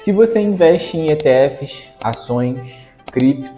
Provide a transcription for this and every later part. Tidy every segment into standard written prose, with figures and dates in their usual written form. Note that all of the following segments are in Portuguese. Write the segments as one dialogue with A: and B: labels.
A: Se você investe em ETFs, ações, cripto,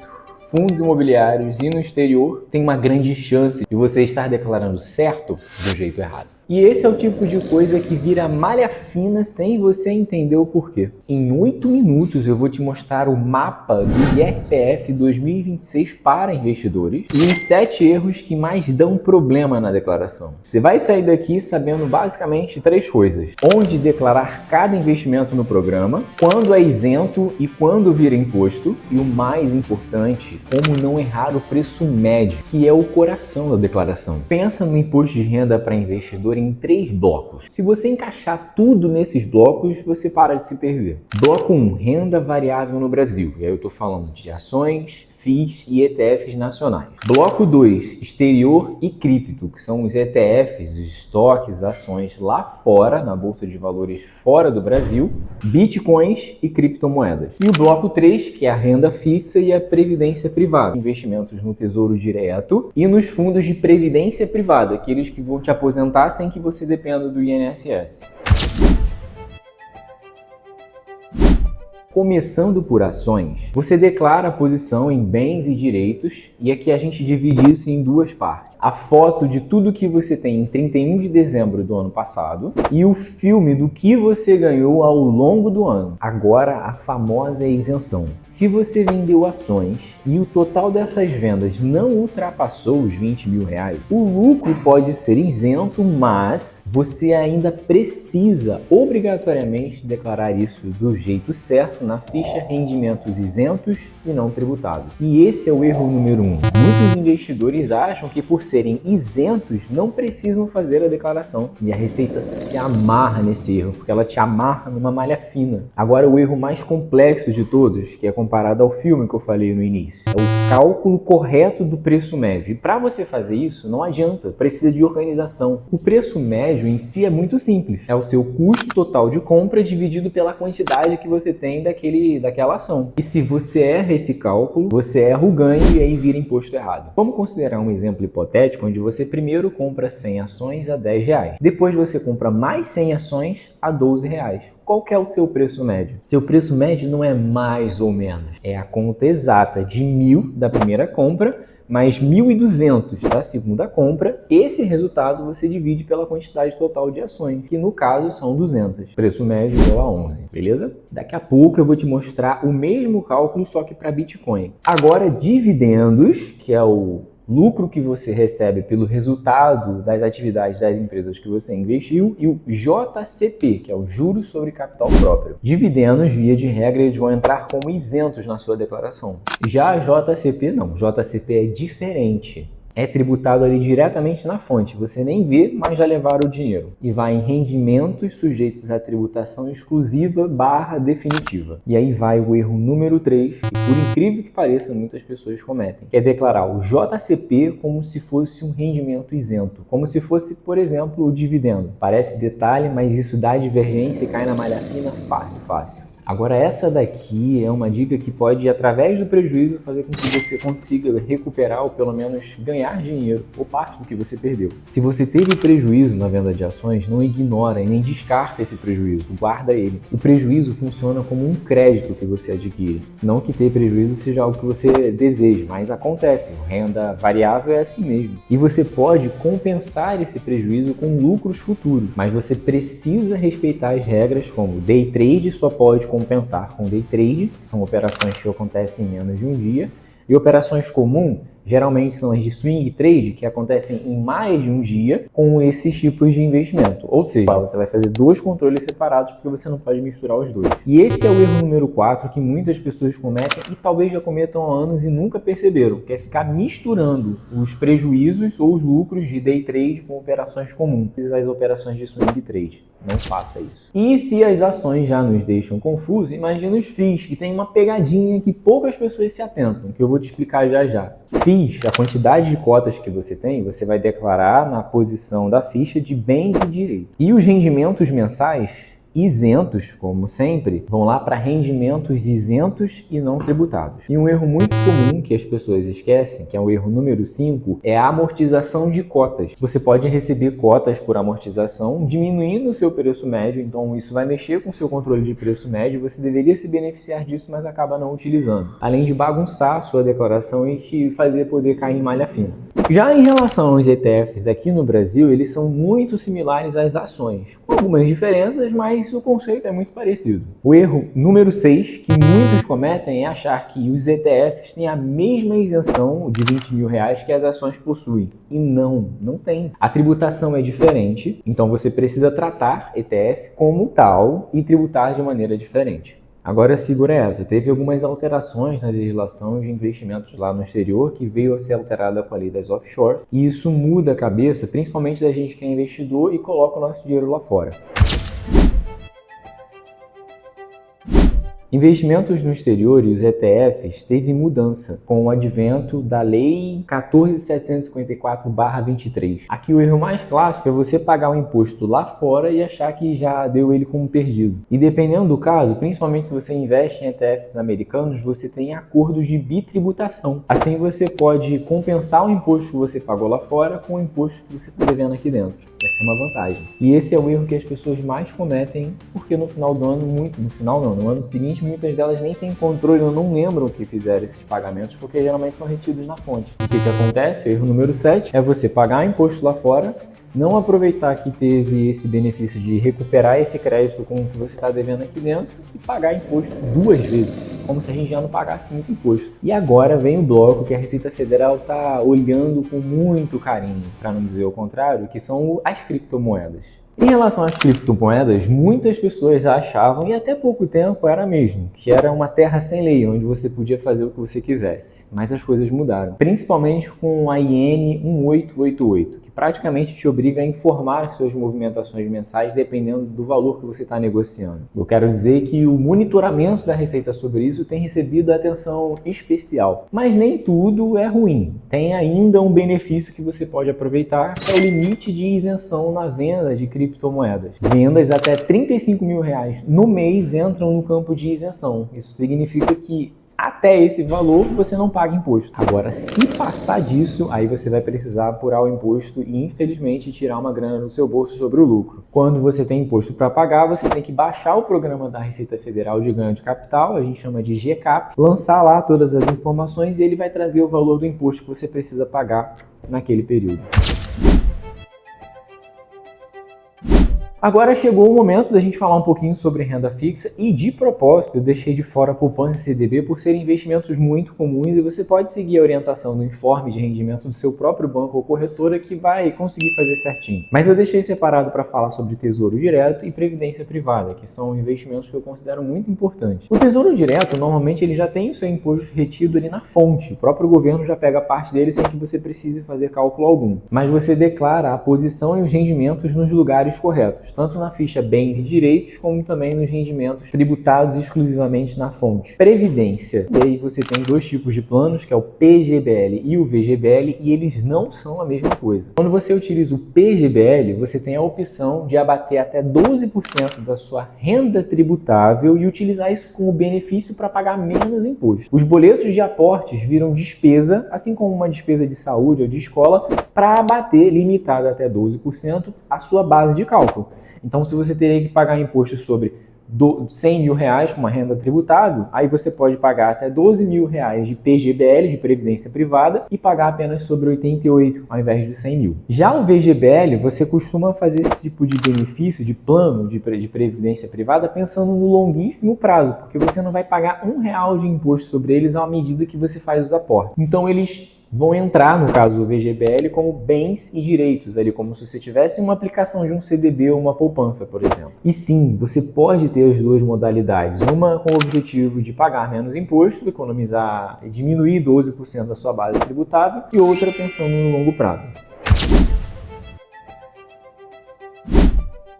A: fundos imobiliários e no exterior, tem uma grande chance de você estar declarando certo do jeito errado. E esse é o tipo de coisa que vira malha fina sem você entender o porquê. Em 8 minutos eu vou te mostrar o mapa do IRPF 2026 para investidores e os 7 erros que mais dão problema na declaração. Você vai sair daqui sabendo basicamente 3 coisas: onde declarar cada investimento no programa, quando é isento e quando vira imposto, e o mais importante, como não errar o preço médio, que é o coração da declaração. Pensa no imposto de renda para investidor em 3 blocos. Se você encaixar tudo nesses blocos, você para de se perder. Bloco 1, renda variável no Brasil. E aí eu estou falando de ações, FIIs e ETFs nacionais. Bloco 2, exterior e cripto, que são os ETFs, os estoques, ações lá fora, na Bolsa de Valores fora do Brasil, bitcoins e criptomoedas. E o bloco 3, que é a renda fixa e a previdência privada, investimentos no Tesouro Direto e nos fundos de previdência privada, aqueles que vão te aposentar sem que você dependa do INSS. Começando por ações, você declara a posição em bens e direitos, e aqui a gente divide isso em 2 partes. A foto de tudo que você tem em 31 de dezembro do ano passado e o filme do que você ganhou ao longo do ano. Agora, a famosa isenção. Se você vendeu ações e o total dessas vendas não ultrapassou os 20 mil reais, o lucro pode ser isento, mas você ainda precisa obrigatoriamente declarar isso do jeito certo na ficha rendimentos isentos e não tributados. E esse é o erro número 1. Muitos investidores acham que por serem isentos não precisam fazer a declaração. E a Receita se amarra nesse erro, porque ela te amarra numa malha fina. Agora, o erro mais complexo de todos, que é comparado ao filme que eu falei no início, é o cálculo correto do preço médio. E para você fazer isso, não adianta, precisa de organização. O preço médio em si é muito simples. É o seu custo total de compra dividido pela quantidade que você tem daquela ação. E se você erra esse cálculo, você erra o ganho e aí vira imposto errado. Vamos considerar um exemplo hipotético onde você primeiro compra 100 ações a R$10. Depois você compra mais 100 ações a R$12. Qual que é o seu preço médio? Seu preço médio não é mais ou menos. É a conta exata de 1.000 da primeira compra mais 1.200 da segunda compra. Esse resultado você divide pela quantidade total de ações, que no caso são 200. Preço médio igual a 11, beleza? Daqui a pouco eu vou te mostrar o mesmo cálculo, só que para Bitcoin. Agora, dividendos, que é o lucro que você recebe pelo resultado das atividades das empresas que você investiu, e o JCP, que é o Juros sobre Capital Próprio. Dividendos, via de regra, eles vão entrar como isentos na sua declaração. Já a JCP não, JCP é diferente. É tributado ali diretamente na fonte, você nem vê, mas já levaram o dinheiro. E vai em rendimentos sujeitos à tributação exclusiva / definitiva. E aí vai o erro número 3, que por incrível que pareça, muitas pessoas cometem. É declarar o JCP como se fosse um rendimento isento. Como se fosse, por exemplo, o dividendo. Parece detalhe, mas isso dá divergência e cai na malha fina fácil. Agora, essa daqui é uma dica que pode, através do prejuízo, fazer com que você consiga recuperar ou pelo menos ganhar dinheiro ou parte do que você perdeu. Se você teve prejuízo na venda de ações, não ignora e nem descarta esse prejuízo, guarda ele. O prejuízo funciona como um crédito que você adquire. Não que ter prejuízo seja algo que você deseja, mas acontece. Renda variável é assim mesmo. E você pode compensar esse prejuízo com lucros futuros, mas você precisa respeitar as regras, como day trade só pode compensar com day trade, que são operações que acontecem em menos de um dia, e operações comuns geralmente são as de swing trade, que acontecem em mais de um dia com esses tipos de investimento. Ou seja, você vai fazer 2 controles separados porque você não pode misturar os 2. E esse é o erro número 4 que muitas pessoas cometem e talvez já cometam há anos e nunca perceberam, que é ficar misturando os prejuízos ou os lucros de day trade com operações comuns, as operações de swing trade. Não faça isso. E se as ações já nos deixam confusos, imagina os FIIs, que tem uma pegadinha que poucas pessoas se atentam, que eu vou te explicar já já. FIIs, a quantidade de cotas que você tem, você vai declarar na posição da ficha de bens e direitos. E os rendimentos mensais, isentos, como sempre, vão lá para rendimentos isentos e não tributados. E um erro muito comum que as pessoas esquecem, que é o erro número 5, é a amortização de cotas. Você pode receber cotas por amortização, diminuindo o seu preço médio, então isso vai mexer com o seu controle de preço médio, você deveria se beneficiar disso, mas acaba não utilizando. Além de bagunçar a sua declaração e te fazer poder cair em malha fina. Já em relação aos ETFs aqui no Brasil, eles são muito similares às ações, com algumas diferenças, mas o conceito é muito parecido. O erro número 6 que muitos cometem é achar que os ETFs têm a mesma isenção de R$20 mil que as ações possuem. E não tem. A tributação é diferente, então você precisa tratar ETF como tal e tributar de maneira diferente. Agora segura essa, teve algumas alterações na legislação de investimentos lá no exterior que veio a ser alterada com a lei das offshores e isso muda a cabeça, principalmente da gente que é investidor e coloca o nosso dinheiro lá fora. Investimentos no exterior e os ETFs teve mudança com o advento da Lei 14.754/23. Aqui o erro mais clássico é você pagar o imposto lá fora e achar que já deu ele como perdido. E dependendo do caso, principalmente se você investe em ETFs americanos, você tem acordos de bitributação. Assim você pode compensar o imposto que você pagou lá fora com o imposto que você está devendo aqui dentro. Essa é uma vantagem. E esse é o erro que as pessoas mais cometem, porque no final do ano, no ano seguinte, muitas delas nem têm controle ou não lembram que fizeram esses pagamentos, porque geralmente são retidos na fonte. O que acontece? O erro número 7 é você pagar imposto lá fora, não aproveitar que teve esse benefício de recuperar esse crédito com o que você está devendo aqui dentro e pagar imposto 2 vezes, como se a gente já não pagasse muito imposto. E agora vem o bloco que a Receita Federal está olhando com muito carinho, para não dizer o contrário, que são as criptomoedas. Em relação às criptomoedas, muitas pessoas achavam, e até pouco tempo era mesmo, que era uma terra sem lei, onde você podia fazer o que você quisesse. Mas as coisas mudaram, principalmente com a IN 1888, que praticamente te obriga a informar as suas movimentações mensais dependendo do valor que você está negociando. Eu quero dizer que o monitoramento da Receita sobre isso tem recebido atenção especial. Mas nem tudo é ruim. Tem ainda um benefício que você pode aproveitar, que é o limite de isenção na venda de criptomoedas. Vendas até R$35 mil no mês entram no campo de isenção. Isso significa que até esse valor você não paga imposto. Agora, se passar disso, aí você vai precisar apurar o imposto e, infelizmente, tirar uma grana do seu bolso sobre o lucro. Quando você tem imposto para pagar, você tem que baixar o programa da Receita Federal de Ganho de Capital, a gente chama de GCAP, lançar lá todas as informações e ele vai trazer o valor do imposto que você precisa pagar naquele período. Agora chegou o momento da gente falar um pouquinho sobre renda fixa e, de propósito, eu deixei de fora a poupança e CDB por serem investimentos muito comuns e você pode seguir a orientação do informe de rendimento do seu próprio banco ou corretora que vai conseguir fazer certinho. Mas eu deixei separado para falar sobre Tesouro Direto e Previdência Privada, que são investimentos que eu considero muito importantes. O Tesouro Direto, normalmente, ele já tem o seu imposto retido ali na fonte. O próprio governo já pega parte dele sem que você precise fazer cálculo algum. Mas você declara a posição e os rendimentos nos lugares corretos, tanto na ficha Bens e Direitos, como também nos rendimentos tributados exclusivamente na fonte. Previdência. E aí você tem 2 tipos de planos, que é o PGBL e o VGBL, e eles não são a mesma coisa. Quando você utiliza o PGBL, você tem a opção de abater até 12% da sua renda tributável e utilizar isso como benefício para pagar menos imposto. Os boletos de aportes viram despesa, assim como uma despesa de saúde ou de escola, para abater, limitado até 12%, a sua base de cálculo. Então, se você teria que pagar imposto sobre R$100 mil com uma renda tributável, aí você pode pagar até R$12 mil de PGBL, de Previdência Privada, e pagar apenas sobre 88 ao invés de 100 mil. Já o VGBL, você costuma fazer esse tipo de benefício, de plano de Previdência Privada, pensando no longuíssimo prazo, porque você não vai pagar R$1 de imposto sobre eles à medida que você faz os aportes. Então, eles vão entrar, no caso do VGBL, como bens e direitos, ali como se você tivesse uma aplicação de um CDB ou uma poupança, por exemplo. E sim, você pode ter as 2 modalidades, uma com o objetivo de pagar menos imposto, economizar e diminuir 12% da sua base tributável, e outra pensando no longo prazo.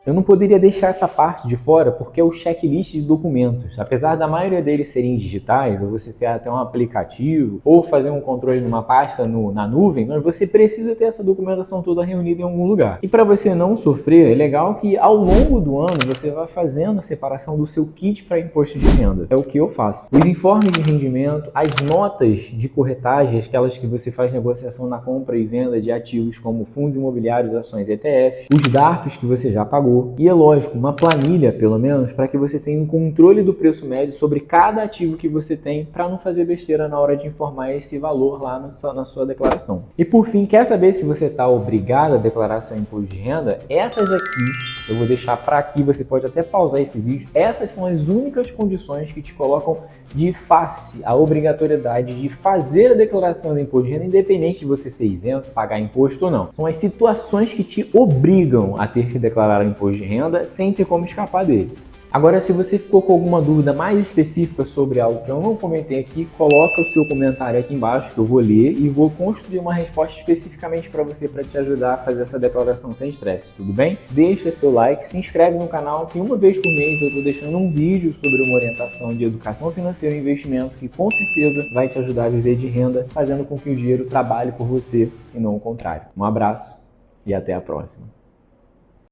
A: Eu não poderia deixar essa parte de fora porque é o checklist de documentos. Apesar da maioria deles serem digitais, ou você ter até um aplicativo, ou fazer um controle numa pasta na nuvem, mas você precisa ter essa documentação toda reunida em algum lugar. E para você não sofrer, é legal que ao longo do ano você vá fazendo a separação do seu kit para imposto de renda. É o que eu faço. Os informes de rendimento, as notas de corretagem, aquelas que você faz negociação na compra e venda de ativos como fundos imobiliários, ações e ETFs, os DARFs que você já pagou, e é lógico, uma planilha pelo menos, para que você tenha um controle do preço médio sobre cada ativo que você tem, para não fazer besteira na hora de informar esse valor lá na sua declaração. E por fim, quer saber se você está obrigado a declarar seu imposto de renda? Essas aqui, eu vou deixar para aqui, você pode até pausar esse vídeo, essas são as únicas condições que te colocam de face a obrigatoriedade de fazer a declaração do imposto de renda, independente de você ser isento, pagar imposto ou não. São as situações que te obrigam a ter que declarar o imposto de renda sem ter como escapar dele. Agora, se você ficou com alguma dúvida mais específica sobre algo que eu não comentei aqui, coloca o seu comentário aqui embaixo que eu vou ler e vou construir uma resposta especificamente para você, para te ajudar a fazer essa declaração sem estresse, tudo bem? Deixa seu like, se inscreve no canal, que uma vez por mês eu estou deixando um vídeo sobre uma orientação de educação financeira e investimento que com certeza vai te ajudar a viver de renda, fazendo com que o dinheiro trabalhe por você e não o contrário. Um abraço e até a próxima.